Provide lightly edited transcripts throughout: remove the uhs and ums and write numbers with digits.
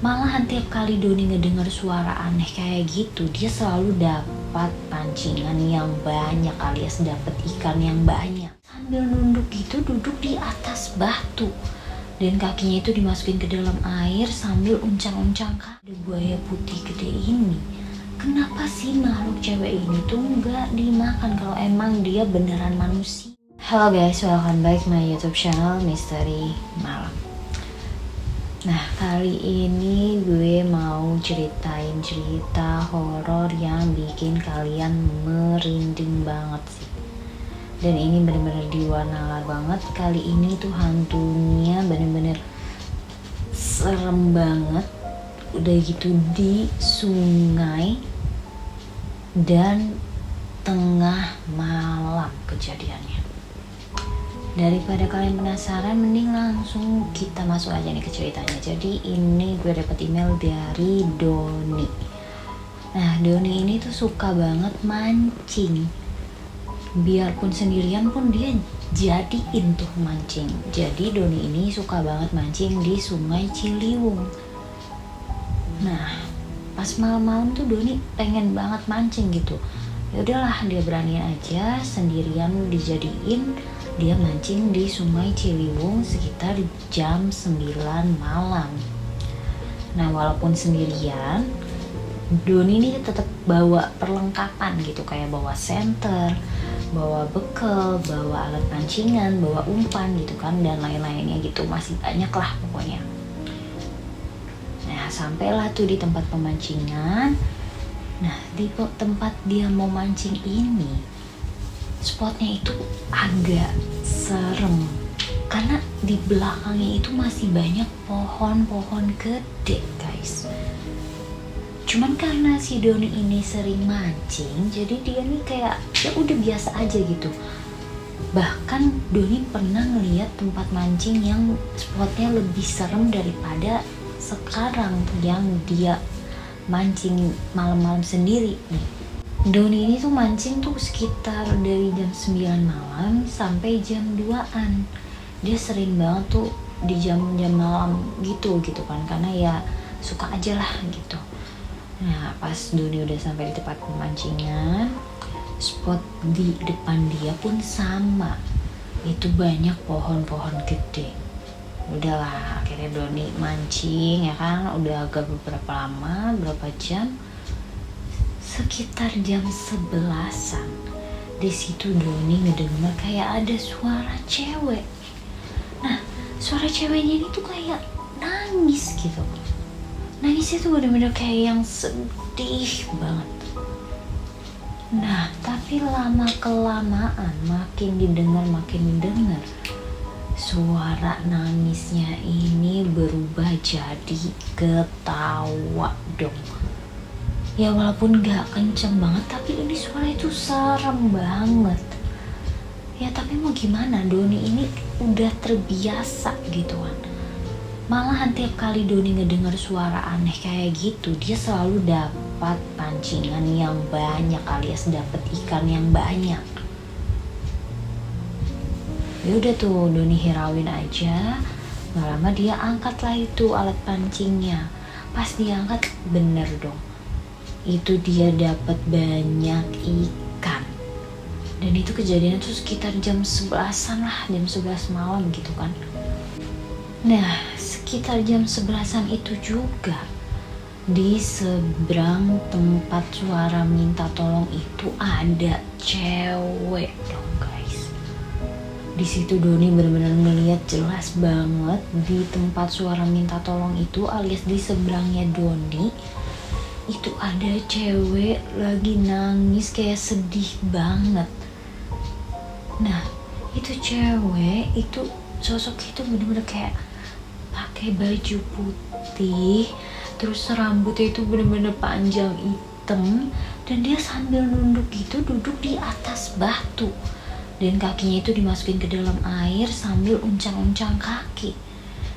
Malahan tiap kali Doni ngedengar suara aneh kayak gitu, dia selalu dapat pancingan yang banyak alias dapat ikan yang banyak. Sambil nunduk gitu duduk di atas batu. Dan kakinya itu dimasukin ke dalam air sambil uncang-uncang kaki. Buaya putih gede ini, kenapa sih makhluk cewek ini tuh nggak dimakan kalau emang dia beneran manusia? Halo guys, welcome back my YouTube channel Misteri Malam. Nah, kali ini gue mau ceritain cerita horor yang bikin kalian merinding banget sih. Dan ini bener-bener diwarna banget. Kali ini tuh hantunya bener-bener serem banget. Udah gitu di sungai dan tengah malam kejadiannya. Daripada kalian penasaran, mending langsung kita masuk aja nih ke ceritanya. Jadi ini gue dapet email dari Doni. Nah, Doni ini tuh suka banget mancing. Biarpun sendirian pun dia jadiin tuh mancing. Jadi Doni ini suka banget mancing di Sungai Ciliwung. Nah, pas malam-malam tuh Doni pengen banget mancing gitu. Ya udahlah, dia berani aja sendirian dijadiin. Dia mancing di Sungai Ciliwung sekitar jam 9 malam. Nah, walaupun sendirian, Doni ini tetap bawa perlengkapan gitu, kayak bawa senter, bawa bekal, bawa alat pancingan, bawa umpan gitu kan, dan lain-lainnya gitu, masih banyak lah pokoknya. Nah, sampailah tuh di tempat pemancingan. Nah, di tempat dia mau mancing ini, spotnya itu agak serem karena di belakangnya itu masih banyak pohon-pohon gede guys. Cuman karena si Doni ini sering mancing, jadi dia nih kayak ya udah biasa aja gitu. Bahkan Doni pernah ngeliat tempat mancing yang spotnya lebih serem daripada sekarang yang dia mancing malam-malam sendiri nih. Doni ini tuh mancing tuh sekitar dari jam 9 malam sampai jam 2-an. Dia sering banget tuh di jam-jam malam gitu kan, karena ya suka aja lah gitu. Nah, pas Doni udah sampai di tempat pemancingan, spot di depan dia pun sama. Itu banyak pohon-pohon gede. Udahlah, akhirnya Doni mancing ya kan, udah agak beberapa lama, berapa jam. Sekitar jam 11-an, di situ Doni ngedenger kayak ada suara cewek. Nah, suara ceweknya ini tuh kayak nangis gitu. Nangisnya tuh bener-bener kayak yang sedih banget. Nah, tapi lama kelamaan makin didengar, suara nangisnya ini berubah jadi ketawa dong. Ya walaupun gak kenceng banget, tapi ini suara itu serem banget. Ya tapi mau gimana, Doni ini udah terbiasa gitu kan. Malahan tiap kali Doni ngedengar suara aneh kayak gitu, dia selalu dapat pancingan yang banyak alias dapat ikan yang banyak. Ya udah tuh Doni hirauin aja. Gak lama dia angkat lah itu alat pancingnya. Pas diangkat bener dong, itu dia dapat banyak ikan. Dan itu kejadiannya tuh sekitar jam 11-an lah, jam 11 malam gitu kan. Nah, sekitar jam 11-an itu juga di seberang tempat suara minta tolong itu ada cewek dong guys. Di situ Doni benar-benar ngeliat jelas banget di tempat suara minta tolong itu alias di seberangnya Doni. Itu ada cewek lagi nangis kayak sedih banget. Nah, itu cewek itu sosok itu bener-bener kayak pakai baju putih, terus rambutnya itu bener-bener panjang hitam, dan dia sambil nunduk gitu duduk di atas batu. Dan kakinya itu dimasukin ke dalam air sambil uncang-uncang kaki.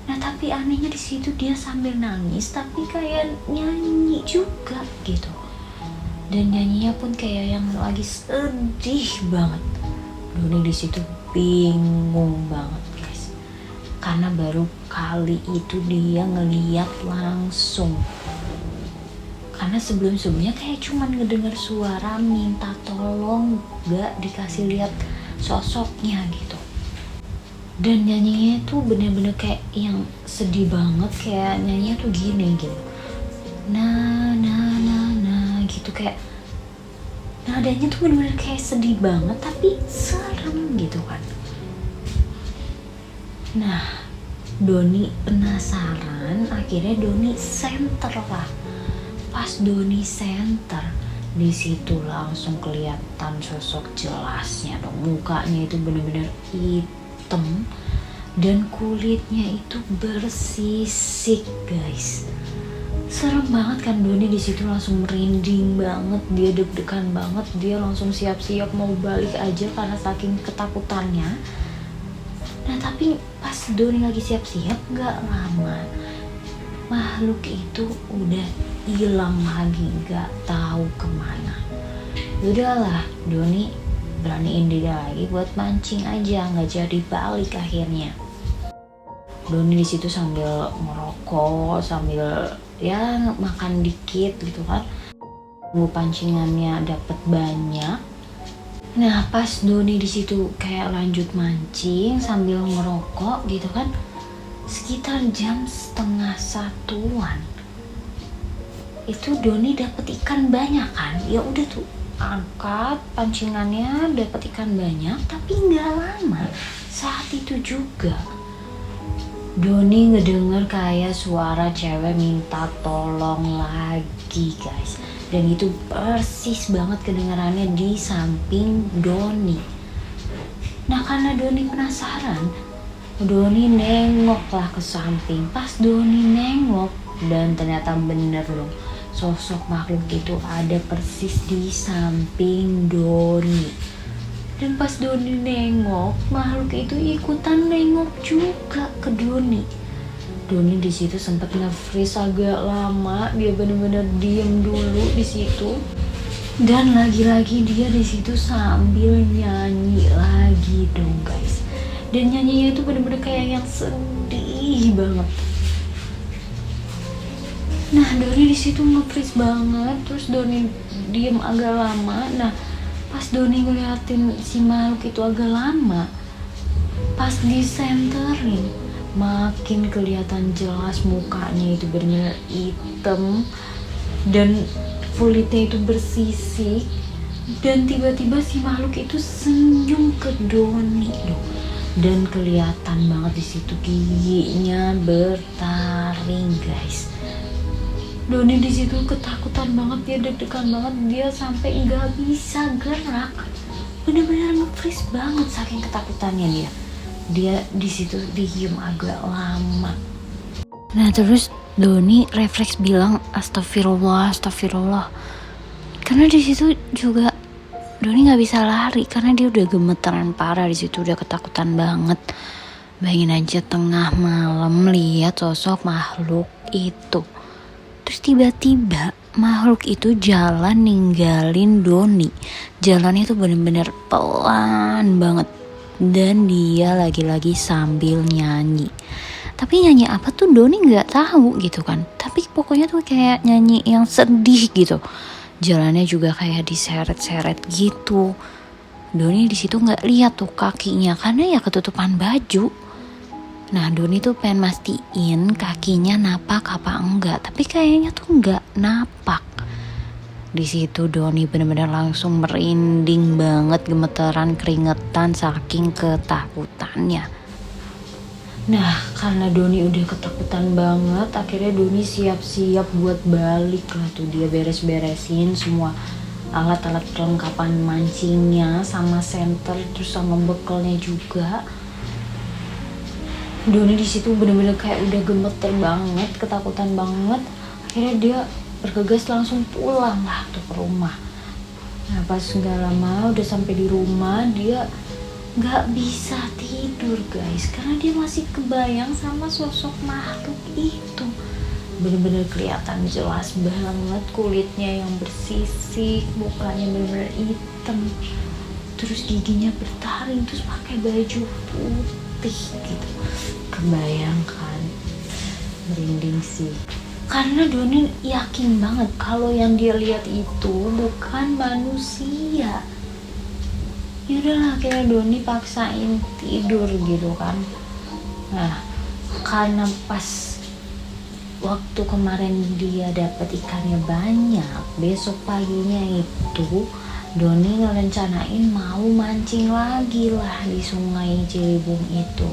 Nah, tapi anehnya di situ dia sambil nangis tapi kayak nyanyi juga gitu. Dan nyanyinya pun kayak yang lagi sedih banget. Doni di situ bingung banget, guys. karena baru kali itu dia ngeliat langsung. Karena sebelum-sebelumnya kayak cuman ngedengar suara minta tolong, gak dikasih lihat sosoknya gitu. Dan nyanyinya tuh bener-bener kayak yang sedih banget, kayak nyanyinya tuh gini gitu, nah gitu, kayak nadanya tuh bener-bener kayak sedih banget tapi serem gitu kan. Nah, Doni penasaran, akhirnya Doni senter lah. Pas Doni senter, di situ langsung kelihatan sosok jelasnya dong. Mukanya itu bener-bener hitam dan kulitnya itu bersisik, guys. Serem banget kan. Doni di situ langsung merinding banget, dia deg-degan banget, dia langsung siap-siap mau balik aja karena saking ketakutannya. Nah tapi pas Doni lagi siap-siap, gak lama makhluk itu udah hilang lagi, gak tahu kemana. Udahlah, Doni beraniin diri lagi buat mancing aja, nggak jadi balik akhirnya. Doni di situ sambil merokok, sambil ya makan dikit gitu kan. Pancingannya dapat banyak. Nah pas Doni di situ kayak lanjut mancing sambil ngerokok gitu kan, sekitar jam 12:30-an itu Doni dapet ikan banyak kan. Ya udah tuh angkat pancingannya, dapet ikan banyak, tapi nggak lama saat itu juga Doni ngedenger kayak suara cewek minta tolong lagi, guys. Dan itu persis banget kedengarannya di samping Doni. Nah karena Doni penasaran, Doni nengok lah ke samping. Pas Doni nengok, dan ternyata bener dong, sosok makhluk itu ada persis di samping Doni. Dan pas Doni nengok, makhluk itu ikutan nengok juga ke Doni. Doni di situ sempat nge-freeze agak lama, dia bener-bener diem dulu di situ. Dan lagi-lagi dia di situ sambil nyanyi lagi dong, guys. Dan nyanyinya itu bener-bener kayak yang sedih banget. Nah Doni di situ nge-freeze banget, terus Doni diem agak lama. Nah pas Doni ngeliatin si makhluk itu agak lama, pas disenterin makin kelihatan jelas mukanya itu bener-bener hitam dan kulitnya itu bersisik. Dan tiba-tiba si makhluk itu senyum ke Doni dong. Dan kelihatan banget di situ giginya bertaring, guys. Doni di situ ketakutan banget, dia deg-degan banget, dia sampai nggak bisa gerak, bener-bener nge-freeze banget saking ketakutannya dia. Dia di situ diem agak lama. Nah terus Doni refleks bilang astagfirullah, astagfirullah. Karena di situ juga Doni nggak bisa lari karena dia udah gemeteran parah di situ, udah ketakutan banget. Bayangin aja tengah malam lihat sosok makhluk itu. Terus tiba-tiba makhluk itu jalan ninggalin Doni. Jalannya tuh bener-bener pelan banget. Dan dia lagi-lagi sambil nyanyi. Tapi nyanyi apa tuh Doni gak tahu gitu kan. Tapi pokoknya tuh kayak nyanyi yang sedih gitu. Jalannya juga kayak diseret-seret gitu. Doni di situ nggak lihat tuh kakinya karena ya ketutupan baju. Nah Doni tuh pengen mastiin kakinya napak apa enggak, tapi kayaknya tuh nggak napak. Di situ Doni benar-benar langsung merinding banget, gemeteran, keringetan saking ketakutannya. Nah karena Doni udah ketakutan banget, akhirnya Doni siap-siap buat balik lah tuh. Dia beres-beresin semua alat-alat kelengkapan mancingnya sama senter, terus sama bekalnya juga. Doni di situ bener-bener kayak udah gemeter banget, ketakutan banget. Akhirnya dia bergegas langsung pulang lah tuh ke rumah. Nah pas gak lama udah sampai di rumah, dia gak bisa tidur, guys, karena dia masih kebayang sama sosok makhluk itu. Bener-bener kelihatan jelas banget kulitnya yang bersisik, mukanya bener-bener hitam, terus giginya bertaring, terus pakai baju putih gitu. Kebayangkan, merinding sih. Karena Doni yakin banget kalau yang dia lihat itu bukan manusia. Yaudahlah, akhirnya Doni paksain tidur gitu kan. Nah, karena pas waktu kemarin dia dapat ikannya banyak, besok paginya itu Doni ngerencanain mau mancing lagi lah di sungai Ciliwung itu.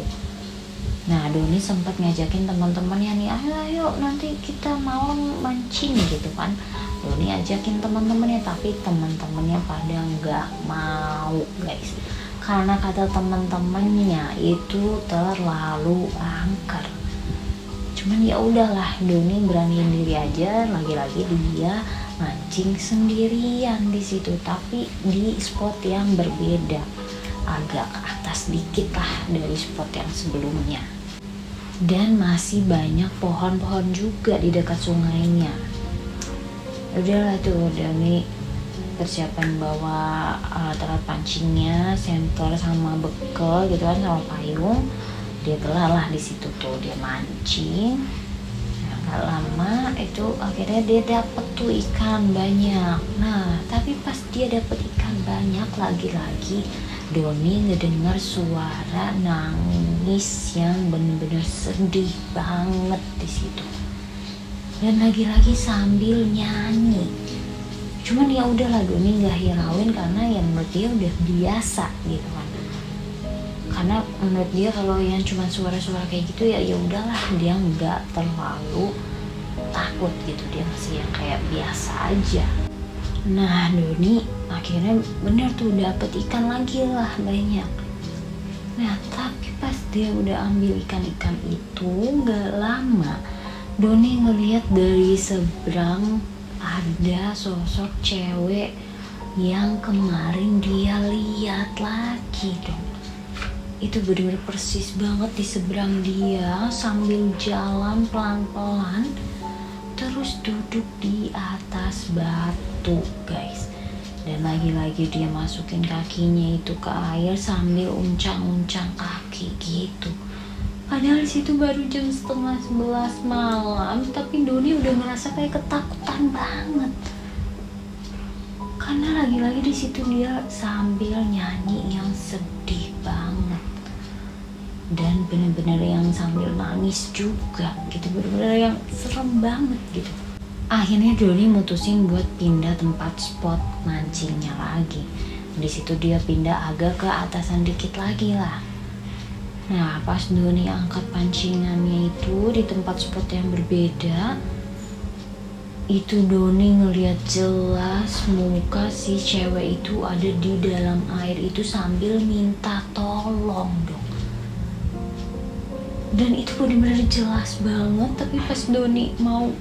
Nah, Doni sempat ngajakin teman-temannya nih, ayo nanti kita malam mancing gitu kan. Doni ajakin teman-temannya, tapi teman-temannya pada nggak mau guys. Karena kata teman-temannya itu terlalu angker. Cuman ya udahlah, Doni beraniin diri aja, lagi-lagi dia mancing sendirian di situ, tapi di spot yang berbeda, agak ke atas dikit lah dari spot yang sebelumnya. Dan masih banyak pohon-pohon juga di dekat sungainya. Udahlah tuh, Doni persiapan bawa alat-alat pancingnya, senter sama bekel gitu kan, sama payung. Dia gelalah di situ tuh, dia mancing. Gak lama itu akhirnya dia dapet tuh ikan banyak. Nah, tapi pas dia dapet ikan banyak, lagi-lagi Doni ngedengar suara nangis yang bener-bener sedih banget di situ. Dan lagi-lagi sambil nyanyi. Cuman ya udahlah, Doni nggak hirauin karena yang menurut dia udah biasa gitu kan. Karena menurut dia kalau yang cuma suara-suara kayak gitu ya udahlah, dia nggak terlalu takut gitu, dia masih yang kayak biasa aja. Nah, Doni akhirnya bener tuh dapet ikan lagi lah banyak. Nah, tapi pas dia udah ambil ikan-ikan itu, nggak lama Doni ngelihat dari seberang ada sosok cewek yang kemarin dia lihat lagi dong. Itu benar-benar persis banget di seberang dia, sambil jalan pelan-pelan terus duduk di atas batu guys. Dan lagi-lagi dia masukin kakinya itu ke air sambil uncang-uncang kaki gitu. Padahal situ baru jam 10:30 malam, tapi Doni udah ngerasa kayak ketakutan banget. Karena lagi-lagi di situ dia sambil nyanyi yang sedih banget. Dan bener-bener yang sambil nangis juga gitu, bener-bener yang serem banget gitu. Akhirnya Doni mutusin buat pindah tempat spot mancingnya lagi. Di situ dia pindah agak ke atasan dikit lagi lah. Nah, pas Doni angkat pancingannya itu di tempat spot yang berbeda, itu Doni ngeliat jelas muka si cewek itu ada di dalam air itu sambil minta tolong dong. Dan itu benar-benar jelas banget, tapi pas Doni mau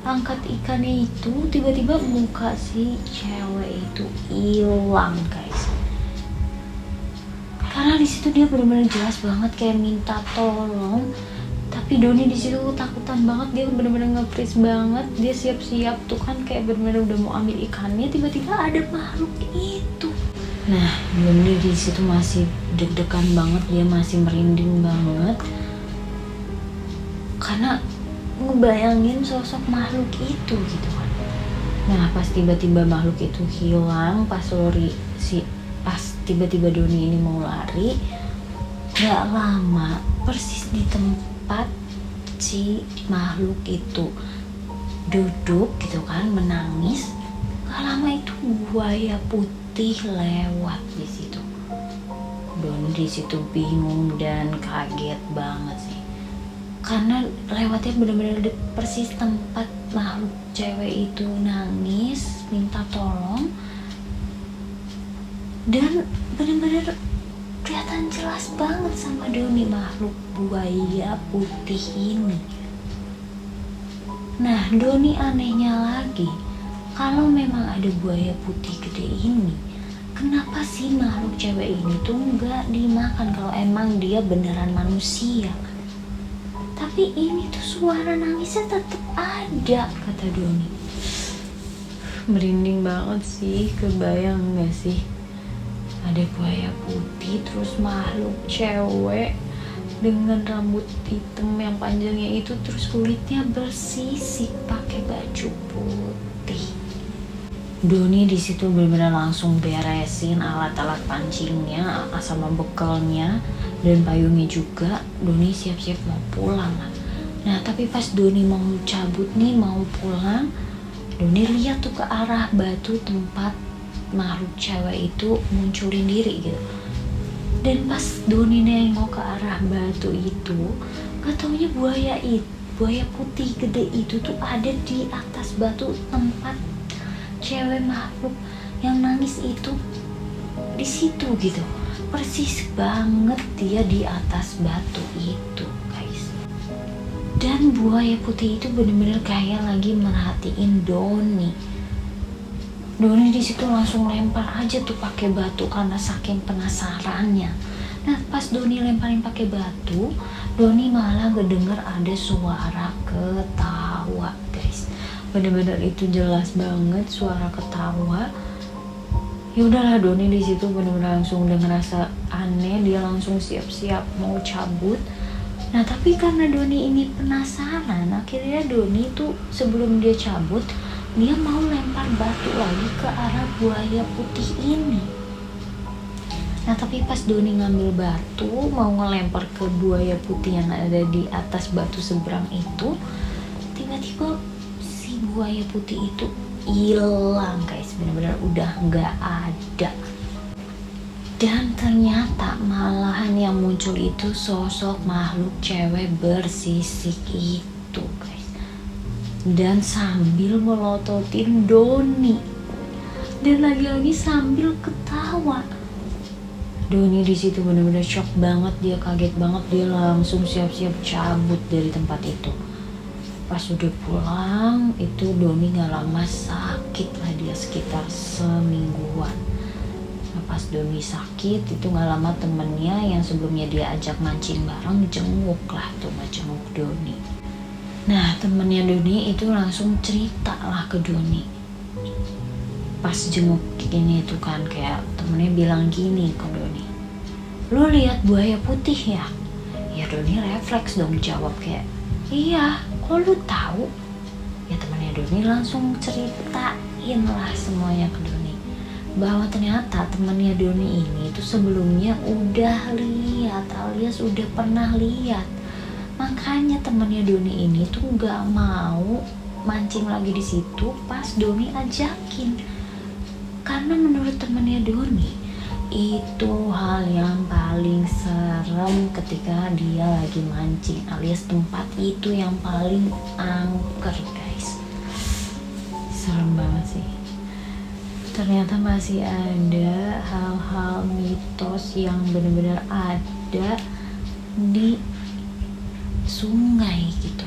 angkat ikannya itu, tiba-tiba muka si cewek itu hilang guys. Karena di situ dia benar-benar jelas banget kayak minta tolong, tapi Doni di situ ketakutan banget, dia benar-benar nge-freeze banget, dia siap-siap tuh kan kayak benar-benar udah mau ambil ikannya, tiba-tiba ada makhluk itu. Nah, Doni di situ masih deg-degan banget, dia masih merinding banget. Karena ngebayangin sosok makhluk itu gitu kan. Nah, pas tiba-tiba makhluk itu hilang, pas tiba-tiba Doni ini mau lari, gak lama persis di tempat si makhluk itu duduk gitu kan menangis, gak lama itu buaya putih lewat di situ. Doni di situ bingung dan kaget banget sih. Karena lewatnya benar-benar persis tempat makhluk cewek itu nangis minta tolong, dan benar-benar kelihatan jelas banget sama Doni makhluk buaya putih ini. Nah, Doni anehnya lagi, kalau memang ada buaya putih gede ini, kenapa sih makhluk cewek ini tuh nggak dimakan kalau emang dia beneran manusia? Tapi ini tuh suara nangisnya tetap ada, kata Doni. Merinding banget sih, kebayang gak sih? Ada buaya putih, terus makhluk cewek dengan rambut hitam yang panjangnya itu, terus kulitnya bersisik pakai baju putih. Doni di situ benar-benar langsung beresin alat-alat pancingnya sama bekalnya dan payungnya juga. Doni siap-siap mau pulang. Nah tapi pas Doni mau cabut nih, mau pulang, Doni lihat tuh ke arah batu tempat makhluk cewek itu munculin diri gitu. Dan pas Doni nengok ke arah batu itu, gak taunya buaya putih gede itu tuh ada di atas batu tempat cewek makhluk yang nangis itu di situ gitu. Persis banget dia di atas batu itu, guys. Dan buaya putih itu bener-bener kayak lagi merhatiin Doni. Doni di situ langsung lempar aja tuh pakai batu karena saking penasarannya. Nah pas Doni lemparin pakai batu, Doni malah ngedenger ada suara ketawa, guys. Bener-bener itu jelas banget suara ketawa. Ya udahlah, Doni di situ bener-bener langsung udah ngerasa aneh, dia langsung siap-siap mau cabut. Nah tapi karena Doni ini penasaran, akhirnya Doni tuh sebelum dia cabut, dia mau lempar batu lagi ke arah buaya putih ini. Nah tapi pas Doni ngambil batu mau ngelempar ke buaya putih yang ada di atas batu seberang itu, tiba-tiba si buaya putih itu hilang, guys. Benar-benar udah nggak ada. Dan ternyata malahan yang muncul itu sosok makhluk cewek bersisik itu, guys. Dan sambil melototin Doni, dan lagi-lagi sambil ketawa. Doni di situ benar-benar shock banget, dia kaget banget, dia langsung siap-siap cabut dari tempat itu. Pas udah pulang itu Doni gak lama sakit lah, dia sekitar semingguan. Nah, pas Doni sakit itu gak lama temennya yang sebelumnya dia ajak mancing bareng jenguk lah tuh, ngejenguk Doni. Nah temennya Doni itu langsung cerita lah ke Doni. Pas jenguk gini tuh kan, kayak temennya bilang gini ke Doni, "Lu lihat buaya putih ya?" Ya Doni refleks dong jawab kayak, "Iya, kok lu tahu?" Ya temennya Doni langsung ceritain lah semuanya ke Doni, bahwa ternyata temennya Doni ini tuh sebelumnya udah lihat alias udah pernah lihat. Makanya temennya Doni ini tuh gak mau mancing lagi di situ pas Doni ajakin. Karena menurut temennya Doni, itu hal yang paling serem ketika dia lagi mancing, alias tempat itu yang paling angker, guys. Serem banget sih. Ternyata masih ada hal-hal mitos yang benar-benar ada di sungai gitu.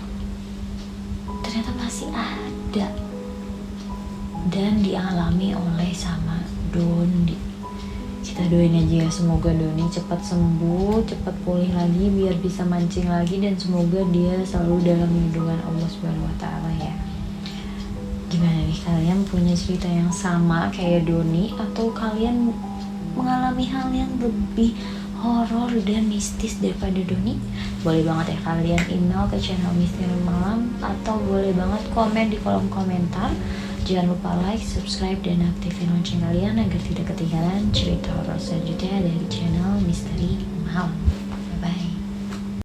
Ternyata masih ada dan dialami oleh sama Doni. Kita doain aja ya, semoga Doni cepat sembuh, cepat pulih lagi biar bisa mancing lagi, dan semoga dia selalu dalam lindungan Allah Subhanahu wa Ta'ala ya. Gimana nih, kalian punya cerita yang sama kayak Doni atau kalian mengalami hal yang lebih horor dan mistis daripada Doni? Boleh banget ya kalian email ke channel Misteri Malam, atau boleh banget komen di kolom komentar. Jangan lupa like, subscribe, dan aktifin lonceng kalian agar tidak ketinggalan cerita horor selanjutnya dari channel Misteri Malam.